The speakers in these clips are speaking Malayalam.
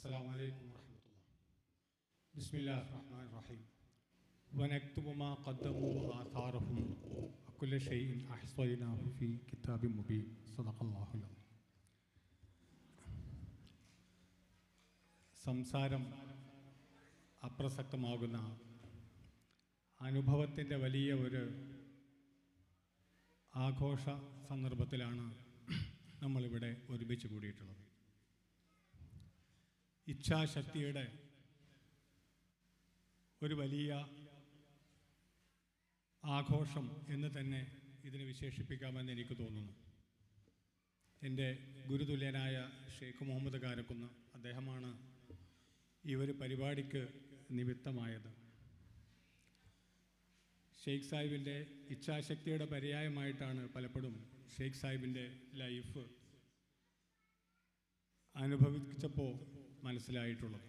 السلام عليكم ورحمة الله. بسم الله الرحمن الرحيم. ونكتب ما قدموا وآثارهم وكل شيء أحصيناه في كتاب مبين. صدق الله العظيم. സംസാരം അപ്രസക്തമാകുന്ന അനുഭവത്തിൻ്റെ വലിയ ഒരു ആഘോഷ സന്ദർഭത്തിലാണ് നമ്മളിവിടെ ഒരുമിച്ച് കൂടിയിട്ടുള്ളത്. ഇച്ഛാശക്തിയുടെ ഒരു വലിയ ആഘോഷം എന്ന് തന്നെ ഇതിനെ വിശേഷിപ്പിക്കാമെന്ന് എനിക്ക് തോന്നുന്നു. എൻ്റെ ഗുരുതുല്യനായ ഷെയ്ഖ് മുഹമ്മദ് കാരക്കുന്ന് അദ്ദേഹമാണ് ഈ ഒരു പരിപാടിക്ക് നിമിത്തമായത്. ഷെയ്ഖ് സാഹിബിൻ്റെ ഇച്ഛാശക്തിയുടെ പര്യായമായിട്ടാണ് പലപ്പോഴും ഷെയ്ഖ് സാഹിബിൻ്റെ ലൈഫ് അനുഭവിച്ചപ്പോൾ മനസ്സിലായിട്ടുള്ളത്.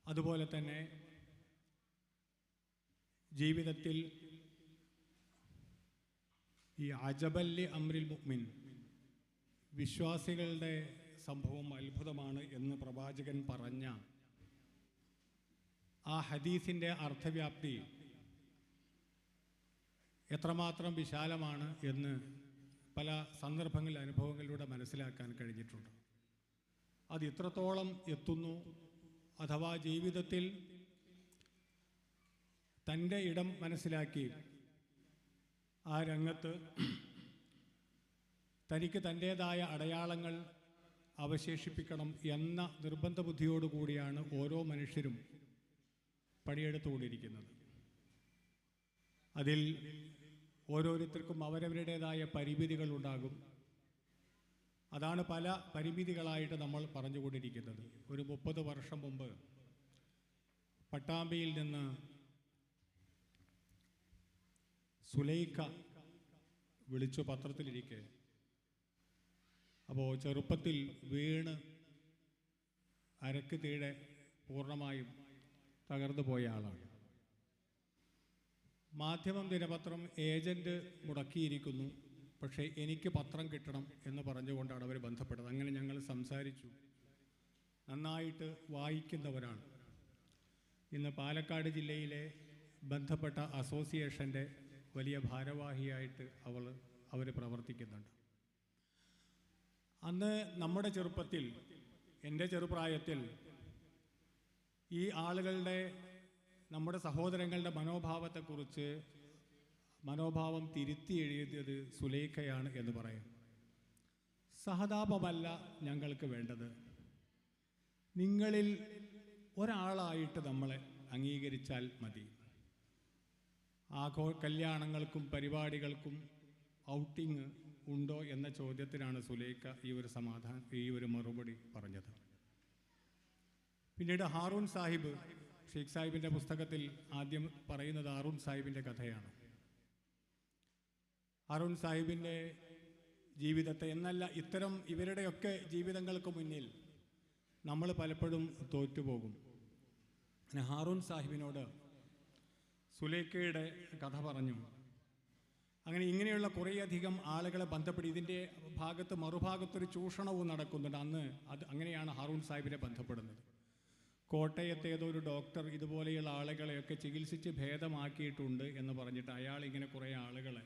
അതുപോലെ തന്നെ ജീവിതത്തിൽ ഈ അജബല്ലി അമ്രിൽ മുഅ്മിൻ, വിശ്വാസികളുടെ സംഭവം അത്ഭുതമാണ് എന്ന് പ്രവാചകൻ പറഞ്ഞ ആ ഹദീസിൻ്റെ അർത്ഥവ്യാപ്തി എത്രമാത്രം വിശാലമാണ് എന്ന് പല സന്ദർഭങ്ങളിൽ അനുഭവങ്ങളിലൂടെ മനസ്സിലാക്കാൻ കഴിഞ്ഞിട്ടുണ്ട്. അത് ഇത്രത്തോളം എത്തുന്നു, അഥവാ ജീവിതത്തിൽ തൻ്റെ ഇടം മനസ്സിലാക്കി ആ രംഗത്ത് തനിക്ക് തൻ്റേതായ അടയാളങ്ങൾ അവശേഷിപ്പിക്കണം എന്ന നിർബന്ധ ബുദ്ധിയോടുകൂടിയാണ് ഓരോ മനുഷ്യരും പണിയെടുത്തുകൊണ്ടിരിക്കുന്നത്. അതിൽ ഓരോരുത്തർക്കും അവരവരുടേതായ പരിമിതികളുണ്ടാകും. അതാണ് പല പരിമിതികളായിട്ട് നമ്മൾ പറഞ്ഞുകൊണ്ടിരിക്കുന്നത്. ഒരു 30 വർഷം മുമ്പ് പട്ടാമ്പിയിൽ നിന്ന് സുലൈഖ വിളിച്ചു പത്രത്തിലിരിക്കെ, അപ്പോൾ ചെറുപ്പത്തിൽ വീണ് അരക്ക് തീരെ പൂർണ്ണമായും തകർന്നു പോയ ആളാണ്. മാധ്യമം ദിനപത്രം ഏജൻറ്റ് മുടക്കിയിരിക്കുന്നു, പക്ഷേ എനിക്ക് പത്രം കിട്ടണം എന്ന് പറഞ്ഞുകൊണ്ടാണ് അവർ ബന്ധപ്പെട്ടത്. അങ്ങനെ ഞങ്ങൾ സംസാരിച്ചു. നന്നായിട്ട് വായിക്കുന്നവരാണ്. ഇന്ന് പാലക്കാട് ജില്ലയിലെ ബന്ധപ്പെട്ട അസോസിയേഷൻ്റെ വലിയ ഭാരവാഹിയായിട്ട് അവർ പ്രവർത്തിക്കുന്നുണ്ട്. അന്ന് നമ്മുടെ ചെറുപ്പത്തിൽ, എൻ്റെ ചെറുപ്രായത്തിൽ, ഈ ആളുകളുടെ, നമ്മുടെ സഹോദരങ്ങളുടെ മനോഭാവം തിരുത്തി എഴുതിയത് സുലൈഖയാണ് എന്ന് പറയും. സഹതാപമല്ല ഞങ്ങൾക്ക് വേണ്ടത്, നിങ്ങളിൽ ഒരാളായിട്ട് നമ്മളെ അംഗീകരിച്ചാൽ മതി. കല്യാണങ്ങൾക്കും പരിപാടികൾക്കും ഔട്ടിങ് ഉണ്ടോ എന്ന ചോദ്യത്തിനാണ് സുലൈഖ ഈ ഒരു മറുപടി പറഞ്ഞത്. പിന്നീട് ഹാറൂൺ സാഹിബ്, ഷെയ്ഖ് സാഹിബിൻ്റെ പുസ്തകത്തിൽ ആദ്യം പറയുന്നത് ഹാറൂൺ സാഹിബിൻ്റെ കഥയാണ്. ഹാറൂൺ സാഹിബിൻ്റെ ജീവിതത്തെ എന്നല്ല, ഇത്തരം ഇവരുടെയൊക്കെ ജീവിതങ്ങൾക്ക് മുന്നിൽ നമ്മൾ പലപ്പോഴും തോറ്റുപോകും. ഹാറൂൺ സാഹിബിനോട് സുലൈഖയുടെ കഥ പറഞ്ഞു. അങ്ങനെ ഇങ്ങനെയുള്ള കുറേയധികം ആളുകളെ ബന്ധപ്പെട്ട് ഇതിൻ്റെ മറുഭാഗത്തൊരു ചൂഷണവും നടക്കുന്നുണ്ട്. അന്ന് അങ്ങനെയാണ് ഹാറൂൺ സാഹിബിനെ ബന്ധപ്പെടുന്നത്. കോട്ടയത്തെ ഏതോ ഒരു ഡോക്ടർ ഇതുപോലെയുള്ള ആളുകളെയൊക്കെ ചികിത്സിച്ച് ഭേദമാക്കിയിട്ടുണ്ട് എന്ന് പറഞ്ഞിട്ട് അയാൾ ഇങ്ങനെ കുറേ ആളുകളെ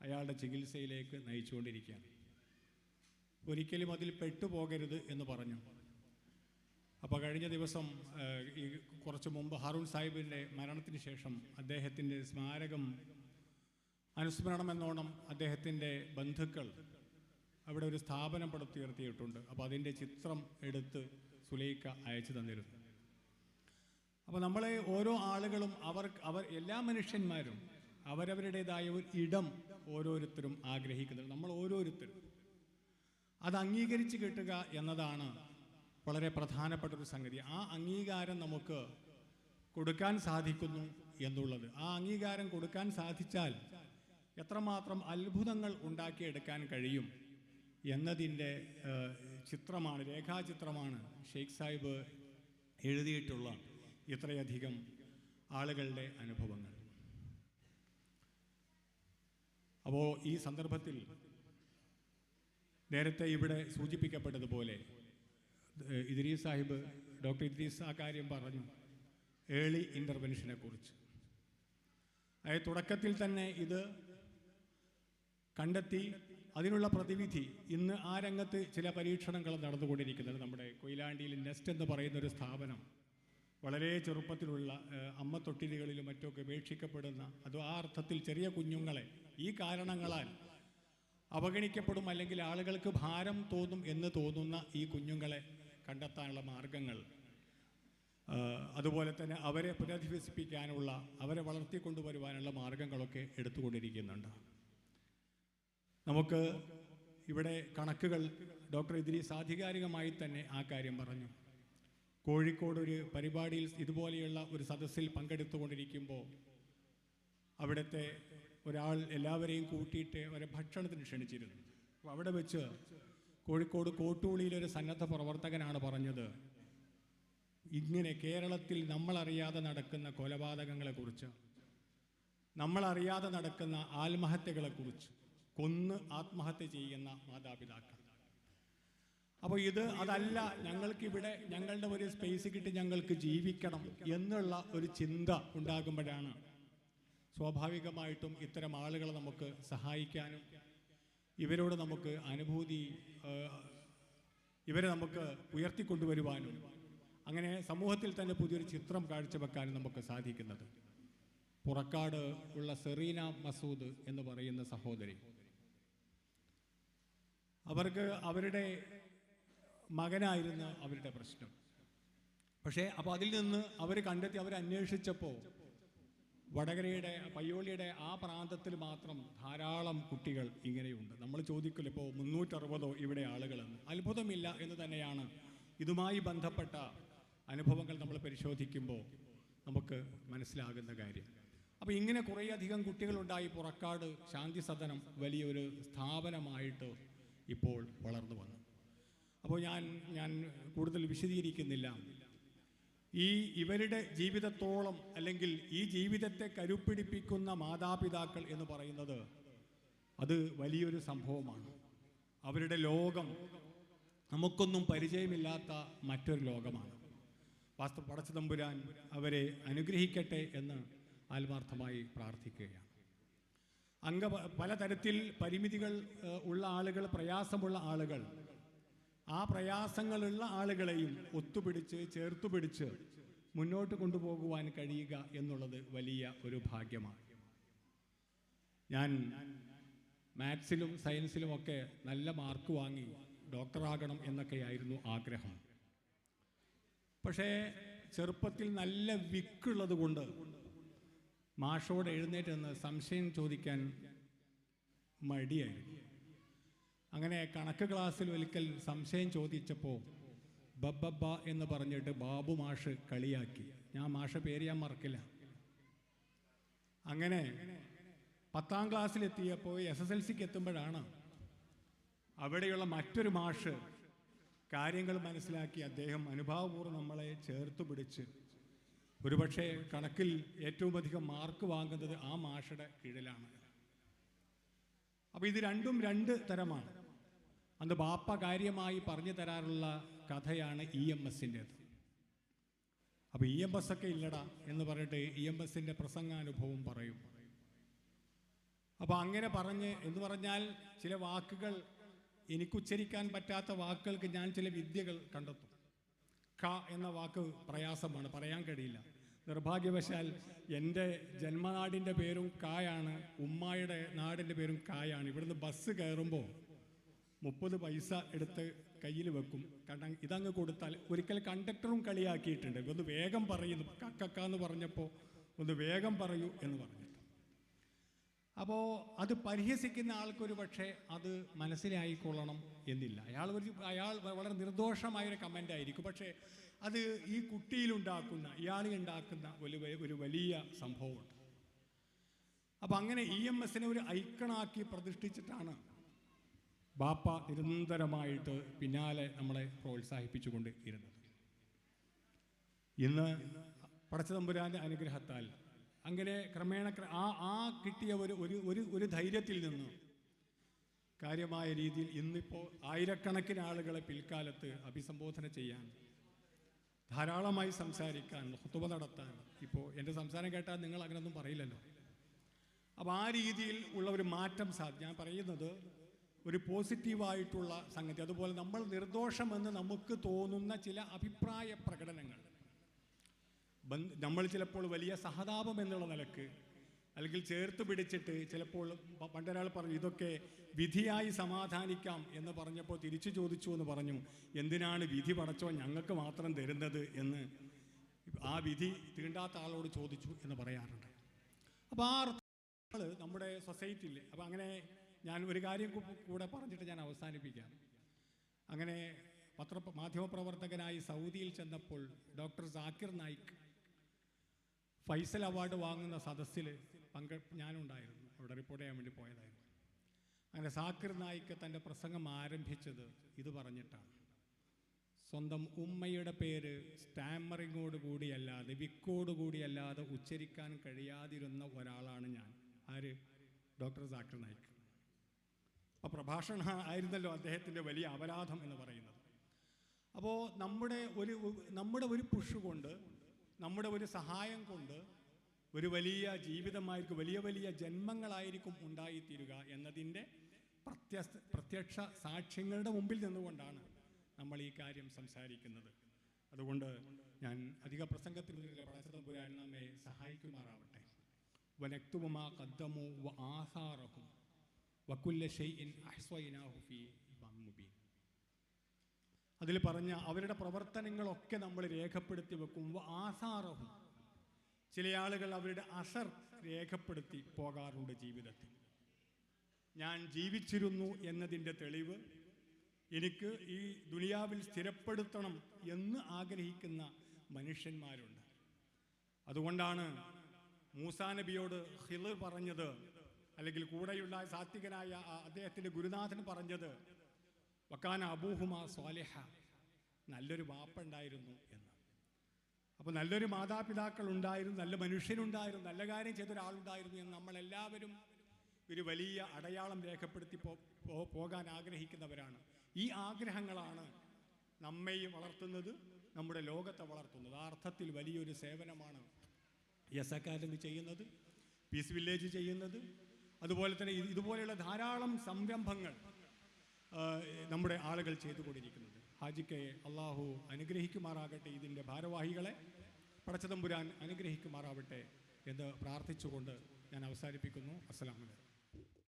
അയാളുടെ ചികിത്സയിലേക്ക് നയിച്ചുകൊണ്ടിരിക്കുകയാണ്. ഒരിക്കലും അതിൽ പെട്ടുപോകരുത് എന്ന് പറഞ്ഞു. അപ്പോൾ കഴിഞ്ഞ ദിവസം കുറച്ച് മുമ്പ് ഹാറൂൺ സാഹിബിൻ്റെ മരണത്തിന് ശേഷം അദ്ദേഹത്തിൻ്റെ സ്മാരകം അനുസ്മരണമെന്നോണം അദ്ദേഹത്തിൻ്റെ ബന്ധുക്കൾ അവിടെ ഒരു സ്ഥാപനം പടുത്തുയർത്തിയിട്ടുണ്ട്. അപ്പോൾ അതിൻ്റെ ചിത്രം എടുത്ത് സുലൈഖ അയച്ചു തന്നിരുന്നു. അപ്പോൾ നമ്മളെ ഓരോ ആളുകളും എല്ലാ മനുഷ്യന്മാരും അവരവരുടേതായ ഒരു ഇടം ഓരോരുത്തരും ആഗ്രഹിക്കുന്നുണ്ട്. നമ്മൾ ഓരോരുത്തരും അത് അംഗീകരിച്ച് കിട്ടുക എന്നതാണ് വളരെ പ്രധാനപ്പെട്ടൊരു സംഗതി. ആ അംഗീകാരം നമുക്ക് കൊടുക്കാൻ സാധിക്കുന്നു എന്നുള്ളത്, ആ അംഗീകാരം കൊടുക്കാൻ സാധിച്ചാൽ എത്രമാത്രം അത്ഭുതങ്ങൾ ഉണ്ടാക്കിയെടുക്കാൻ കഴിയും എന്നതിൻ്റെ രേഖാചിത്രമാണ് ഷെയ്ഖ് സാഹിബ് എഴുതിയിട്ടുള്ള ഇത്രയധികം ആളുകളുടെ അനുഭവങ്ങൾ. അപ്പോൾ ഈ സന്ദർഭത്തിൽ നേരത്തെ ഇവിടെ സൂചിപ്പിക്കപ്പെട്ടതുപോലെ ഇദ്രീസ് സാഹിബ്, ഡോക്ടർ ഇദ്രീസ് ആ കാര്യം പറഞ്ഞു, ഏർലി ഇൻ്റർവെൻഷനെ കുറിച്ച്. അതായത് തുടക്കത്തിൽ തന്നെ ഇത് കണ്ടെത്തി അതിനുള്ള പ്രതിവിധി ഇന്ന് ആ രംഗത്ത് ചില പരീക്ഷണങ്ങൾ നടന്നുകൊണ്ടിരിക്കുന്നത്. നമ്മുടെ കൊയിലാണ്ടിയിൽ നെസ്റ്റ് എന്ന് പറയുന്നൊരു സ്ഥാപനം വളരെ ചെറുപ്പത്തിലുള്ള അമ്മ തൊട്ടിലുകളിലും മറ്റൊക്കെ ഉപേക്ഷിക്കപ്പെടുന്ന, അത് ആ അർത്ഥത്തിൽ ചെറിയ കുഞ്ഞുങ്ങളെ ഈ കാരണങ്ങളാൽ അവഗണിക്കപ്പെടും അല്ലെങ്കിൽ ആളുകൾക്ക് ഭാരം തോന്നും എന്ന് തോന്നുന്ന ഈ കുഞ്ഞുങ്ങളെ കണ്ടെത്താനുള്ള മാർഗങ്ങൾ, അതുപോലെ തന്നെ അവരെ പുനരധിവസിപ്പിക്കാനുള്ള, അവരെ വളർത്തിക്കൊണ്ടുവരുവാനുള്ള മാർഗങ്ങളൊക്കെ എടുത്തുകൊണ്ടിരിക്കുന്നുണ്ട്. നമുക്ക് ഇവിടെ കണക്കുകൾ ഡോക്ടർ ഇദ്രീസ് ആധികാരികമായി തന്നെ ആ കാര്യം പറഞ്ഞു. കോഴിക്കോട് ഒരു പരിപാടിയിൽ ഇതുപോലെയുള്ള ഒരു സദസ്സിൽ പങ്കെടുത്തുകൊണ്ടിരിക്കുമ്പോൾ അവിടുത്തെ ഒരാൾ എല്ലാവരെയും കൂട്ടിയിട്ട് അവരെ ഭക്ഷണത്തിന് ക്ഷണിച്ചിരുന്നു. അപ്പോൾ അവിടെ വെച്ച് കോഴിക്കോട് കോട്ടൂളിയിലൊരു സന്നദ്ധ പ്രവർത്തകനാണ് പറഞ്ഞത്, ഇങ്ങനെ കേരളത്തിൽ നമ്മളറിയാതെ നടക്കുന്ന കൊലപാതകങ്ങളെക്കുറിച്ച്, നമ്മളറിയാതെ നടക്കുന്ന ആത്മഹത്യകളെക്കുറിച്ച്, കൊന്ന് ആത്മഹത്യ ചെയ്യുന്ന മാതാപിതാക്കൾ. അപ്പോൾ അതല്ല, ഞങ്ങൾക്കിവിടെ ഞങ്ങളുടെ ഒരു സ്പേസ് കിട്ടി ഞങ്ങൾക്ക് ജീവിക്കണം എന്നുള്ള ഒരു ചിന്ത ഉണ്ടാകുമ്പോഴാണ് സ്വാഭാവികമായിട്ടും ഇത്തരം ആളുകളെ നമുക്ക് സഹായിക്കാനും ഇവരോട് നമുക്ക് അനുഭൂതി, ഇവരെ നമുക്ക് ഉയർത്തിക്കൊണ്ടുവരുവാനും അങ്ങനെ സമൂഹത്തിൽ തന്നെ പുതിയൊരു ചിത്രം കാഴ്ചവെക്കാനും നമുക്ക് സാധിക്കുന്നത്. പുറക്കാട് ഉള്ള സെറീന മസൂദ് എന്ന് പറയുന്ന സഹോദരി, അവർക്ക് അവരുടെ മകനായിരുന്നു അവരുടെ പ്രശ്നം. പക്ഷേ അപ്പോൾ അതിൽ നിന്ന് അവർ കണ്ടെത്തി, അവർ അന്വേഷിച്ചപ്പോൾ വടകരയുടെ പയ്യോളിയുടെ ആ പ്രാന്തത്തിൽ മാത്രം ധാരാളം കുട്ടികൾ ഇങ്ങനെയുണ്ട്. നമ്മൾ ചോദിക്കില്ല ഇപ്പോൾ 360 ഇവിടെ ആളുകളെന്ന്. അത്ഭുതമില്ല എന്ന് തന്നെയാണ് ഇതുമായി ബന്ധപ്പെട്ട അനുഭവങ്ങൾ നമ്മൾ പരിശോധിക്കുമ്പോൾ നമുക്ക് മനസ്സിലാകുന്ന കാര്യം. അപ്പോൾ ഇങ്ങനെ കുറേയധികം കുട്ടികളുണ്ടായി. പുറക്കാട് ശാന്തി സദനം വലിയൊരു സ്ഥാപനമായിട്ട് ഇപ്പോൾ വളർന്നു വന്നു. അപ്പോൾ ഞാൻ കൂടുതൽ വിശദീകരിക്കുന്നില്ല. ഇവരുടെ ജീവിതത്തോളം അല്ലെങ്കിൽ ഈ ജീവിതത്തെ കരുപ്പിടിപ്പിക്കുന്ന മാതാപിതാക്കൾ എന്ന് പറയുന്നത് അത് വലിയൊരു സംഭവമാണ്. അവരുടെ ലോകം നമുക്കൊന്നും പരിചയമില്ലാത്ത മറ്റൊരു ലോകമാണ്. പടച്ച തമ്പുരാൻ അവരെ അനുഗ്രഹിക്കട്ടെ എന്ന് ആത്മാർത്ഥമായി പ്രാർത്ഥിക്കുകയാണ്. പലതരത്തിൽ പരിമിതികൾ ഉള്ള ആളുകൾ, പ്രയാസമുള്ള ആളുകൾ, ആ പ്രയാസങ്ങളുള്ള ആളുകളെയും ഒത്തുപിടിച്ച് ചേർത്തുപിടിച്ച് മുന്നോട്ട് കൊണ്ടുപോകുവാൻ കഴിയുക എന്നുള്ളത് വലിയ ഒരു ഭാഗ്യമാണ്. ഞാൻ മാത്സിലും സയൻസിലുമൊക്കെ നല്ല മാർക്ക് വാങ്ങി ഡോക്ടറാകണം എന്നൊക്കെയായിരുന്നു ആഗ്രഹം. പക്ഷേ ചെറുപ്പത്തിൽ നല്ല വിക്കുള്ളത് കൊണ്ട് മാഷോട് എഴുന്നേറ്റ് സംശയം ചോദിക്കാൻ മടിയായിരുന്നു. അങ്ങനെ കണക്ക് ക്ലാസ്സിൽ ഒരിക്കൽ സംശയം ചോദിച്ചപ്പോൾ ബബ്ബ എന്ന് പറഞ്ഞിട്ട് ബാബു മാഷ് കളിയാക്കി. ഞാൻ മാഷ പേര് ഞാൻ മറക്കില്ല. അങ്ങനെ 10ാം ക്ലാസ്സിലെത്തിയപ്പോൾ SSLCക്ക് എത്തുമ്പോഴാണ് അവിടെയുള്ള മറ്റൊരു മാഷ് കാര്യങ്ങൾ മനസ്സിലാക്കി അദ്ദേഹം അനുഭാവപൂർവ്വം നമ്മളെ ചേർത്ത് പിടിച്ച് ഒരുപക്ഷെ കണക്കിൽ ഏറ്റവും അധികം മാർക്ക് വാങ്ങുന്നത് ആ മാഷയുടെ കീഴിലാണ്. അപ്പോൾ ഇത് രണ്ടും രണ്ട് തരമാണ്. അന്ന് ബാപ്പ കാര്യമായി പറഞ്ഞു തരാറുള്ള കഥയാണ് EMSൻ്റേത്. അപ്പോൾ EMS ഒക്കെ ഇല്ലടാ എന്ന് പറഞ്ഞിട്ട് EMSൻ്റെ പ്രസംഗാനുഭവം പറയും. അപ്പോൾ അങ്ങനെ എന്ന് പറഞ്ഞാൽ ചില വാക്കുകൾ എനിക്കുച്ചരിക്കാൻ പറ്റാത്ത വാക്കുകൾക്ക് ഞാൻ ചില വിദ്യകൾ കണ്ടെത്തും. ക എന്ന വാക്ക് പ്രയാസമാണ്, പറയാൻ കഴിയില്ല. നിർഭാഗ്യവശാൽ എൻ്റെ ജന്മനാടിൻ്റെ പേരും കായാണ്, ഉമ്മായുടെ നാടിൻ്റെ പേരും കായാണ്. ഇവിടുന്ന് ബസ് കയറുമ്പോൾ 30 പൈസ എടുത്ത് കയ്യിൽ വെക്കും. കാരണം ഇതങ്ങ് കൊടുത്താൽ ഒരിക്കൽ കണ്ടക്ടറും കളിയാക്കിയിട്ടുണ്ട്, ഒന്ന് വേഗം പറയുന്നു, കക്കക്കാന്ന് പറഞ്ഞപ്പോൾ ഒന്ന് വേഗം പറയൂ എന്ന് പറഞ്ഞിട്ട്. അപ്പോൾ അത് പരിഹസിക്കുന്ന ആൾക്കൊരു പക്ഷേ അത് മനസ്സിലായിക്കൊള്ളണം എന്നില്ല. അയാൾ വളരെ നിർദോഷമായൊരു കമൻ്റ് ആയിരിക്കും. പക്ഷേ അത് ഈ കുട്ടിയിലുണ്ടാക്കുന്ന, ഇയാളിലുണ്ടാക്കുന്ന ഒരു വലിയ സംഭവമുണ്ട്. അപ്പം അങ്ങനെ EMSനെ ഒരു ഐക്കണാക്കി പ്രതിഷ്ഠിച്ചിട്ടാണ് ബാപ്പ നിരന്തരമായിട്ട് പിന്നാലെ നമ്മളെ പ്രോത്സാഹിപ്പിച്ചുകൊണ്ട് ഇരുന്നത്. ഇന്ന് പടച്ചതമ്പുരാൻ്റെ അനുഗ്രഹത്താൽ അങ്ങനെ ക്രമേണ ആ കിട്ടിയ ഒരു ധൈര്യത്തിൽ നിന്ന് കാര്യമായ രീതിയിൽ ഇന്നിപ്പോൾ ആയിരക്കണക്കിന് ആളുകളെ പിൽക്കാലത്ത് അഭിസംബോധന ചെയ്യാൻ, ധാരാളമായി സംസാരിക്കാൻ, ഖുതുബ നടത്താൻ, ഇപ്പോൾ എൻ്റെ സംസാരം കേട്ടാൽ നിങ്ങൾ അങ്ങനെയൊന്നും പറയില്ലല്ലോ. അപ്പോൾ ആ രീതിയിൽ ഉള്ള ഒരു മാറ്റം ഞാൻ പറയുന്നത് ഒരു പോസിറ്റീവായിട്ടുള്ള സംഗതി. അതുപോലെ നമ്മൾ നിർദോഷമെന്ന് നമുക്ക് തോന്നുന്ന ചില അഭിപ്രായ പ്രകടനങ്ങൾ, നമ്മൾ ചിലപ്പോൾ വലിയ സഹതാപം എന്നുള്ള നിലക്ക് അല്ലെങ്കിൽ ചേർത്ത് പിടിച്ചിട്ട്, ചിലപ്പോൾ പണ്ടൊരാൾ പറഞ്ഞു ഇതൊക്കെ വിധിയായി സമാധാനിക്കാം എന്ന് പറഞ്ഞപ്പോൾ തിരിച്ചു ചോദിച്ചു എന്ന് പറഞ്ഞു, എന്തിനാണ് വിധി പടച്ചോ ഞങ്ങൾക്ക് മാത്രം തരുന്നത് എന്ന് ആ വിധി തീണ്ടാത്ത ആളോട് ചോദിച്ചു എന്ന് പറയാറുണ്ട്. അപ്പോൾ ആ അർത്ഥങ്ങൾ നമ്മുടെ സൊസൈറ്റിയിൽ, അപ്പോൾ അങ്ങനെ ഞാൻ ഒരു കാര്യം കൂടെ പറഞ്ഞിട്ട് ഞാൻ അവസാനിപ്പിക്കാം. അങ്ങനെ മാധ്യമപ്രവർത്തകനായി സൗദിയിൽ ചെന്നപ്പോൾ ഡോക്ടർ സാക്കിർ നായിക് ഫൈസൽ അവാർഡ് വാങ്ങുന്ന സദസ്സിൽ ഞാനുണ്ടായിരുന്നു, അവിടെ റിപ്പോർട്ട് ചെയ്യാൻ വേണ്ടി പോയതായിരുന്നു. അങ്ങനെ സാക്കിർ നായിക്ക് തൻ്റെ പ്രസംഗം ആരംഭിച്ചത് ഇത് പറഞ്ഞിട്ടാണ്: സ്വന്തം ഉമ്മയുടെ പേര് സ്റ്റാമറിങ്ങോട് കൂടിയല്ലാതെ, വിക്കോട് കൂടിയല്ലാതെ ഉച്ചരിക്കാൻ കഴിയാതിരുന്ന ഒരാളാണ് ഞാൻ. ആര്? ഡോക്ടർ സാക്കിർ നായിക്ക്. അപ്പോൾ പ്രഭാഷണം ആയിരുന്നല്ലോ അദ്ദേഹത്തിൻ്റെ വലിയ അപരാധം എന്ന് പറയുന്നത്. അപ്പോൾ നമ്മുടെ ഒരു പുഷ് കൊണ്ട്, നമ്മുടെ ഒരു സഹായം കൊണ്ട് ഒരു വലിയ ജീവിതമായിരിക്കും, വലിയ വലിയ ജന്മങ്ങളായിരിക്കും ഉണ്ടായിത്തീരുക എന്നതിൻ്റെ പ്രത്യക്ഷ സാക്ഷ്യങ്ങളുടെ മുമ്പിൽ നിന്നുകൊണ്ടാണ് നമ്മൾ ഈ കാര്യം സംസാരിക്കുന്നത്. അതുകൊണ്ട് ഞാൻ അധിക പ്രസംഗത്തിനുള്ളിൽ പടച്ചതമ്പുരാൻ നമ്മെ സഹായിക്കുമാറാവട്ടെ. വനക്തുബു മാ ഖദ്ദമു വആസാറഹും വകുല്ല ഷൈഇൻ അഹ്സൈനാഹു ഫീ ഇമാമിൻ മുബീൻ. അതിൽ പറഞ്ഞ അവരുടെ പ്രവർത്തനങ്ങളൊക്കെ നമ്മൾ രേഖപ്പെടുത്തി വെക്കും. ആസാറഹും, ചില ആളുകൾ അവരുടെ അസർ രേഖപ്പെടുത്തി പോകാറുണ്ട് ജീവിതത്തിൽ. ഞാൻ ജീവിച്ചിരുന്നു എന്നതിൻ്റെ തെളിവ്, എനിക്ക് ഈ ദുനിയാവിൽ സ്ഥിരപ്പെടുത്തണം എന്ന് ആഗ്രഹിക്കുന്ന മനുഷ്യന്മാരുണ്ട്. അതുകൊണ്ടാണ് മൂസാ നബിയോട് ഖിളിർ പറഞ്ഞത്, അല്ലെങ്കിൽ കൂടെയുള്ള സാത്വികനായ അദ്ദേഹത്തിൻ്റെ ഗുരുനാഥൻ പറഞ്ഞത്, വക്കാന അബൂഹുമാ സ്വാലിഹ, നല്ലൊരു വാപ്പുണ്ടായിരുന്നു എന്ന്. അപ്പോൾ നല്ലൊരു മാതാപിതാക്കൾ ഉണ്ടായിരുന്നു, നല്ല മനുഷ്യനുണ്ടായിരുന്നു, നല്ല കാര്യം ചെയ്തൊരാളുണ്ടായിരുന്നു എന്ന് നമ്മളെല്ലാവരും ഒരു വലിയ അടയാളം രേഖപ്പെടുത്തി പോകാൻ ആഗ്രഹിക്കുന്നവരാണ്. ഈ ആഗ്രഹങ്ങളാണ് നമ്മെ വളർത്തുന്നത്, നമ്മുടെ ലോകത്തെ വളർത്തുന്നത്. ആ അർത്ഥത്തിൽ വലിയൊരു സേവനമാണ് യെസ് അക്കാദമി ചെയ്യുന്നത്, പീസ് വില്ലേജ് ചെയ്യുന്നത്. അതുപോലെ തന്നെ ഇതുപോലെയുള്ള ധാരാളം സംരംഭങ്ങൾ നമ്മുടെ ആളുകൾ ചെയ്തുകൊണ്ടിരിക്കുന്നത്. ഹാജിക്ക് അള്ളാഹു അനുഗ്രഹിക്കുമാറാകട്ടെ, ഇതിൻ്റെ ഭാരവാഹികളെ പടച്ചതമ്പുരാൻ അനുഗ്രഹിക്കുമാറാവട്ടെ എന്ന് പ്രാർത്ഥിച്ചുകൊണ്ട് ഞാൻ അവസാനിപ്പിക്കുന്നു. അസ്സലാമു അലൈക്കും.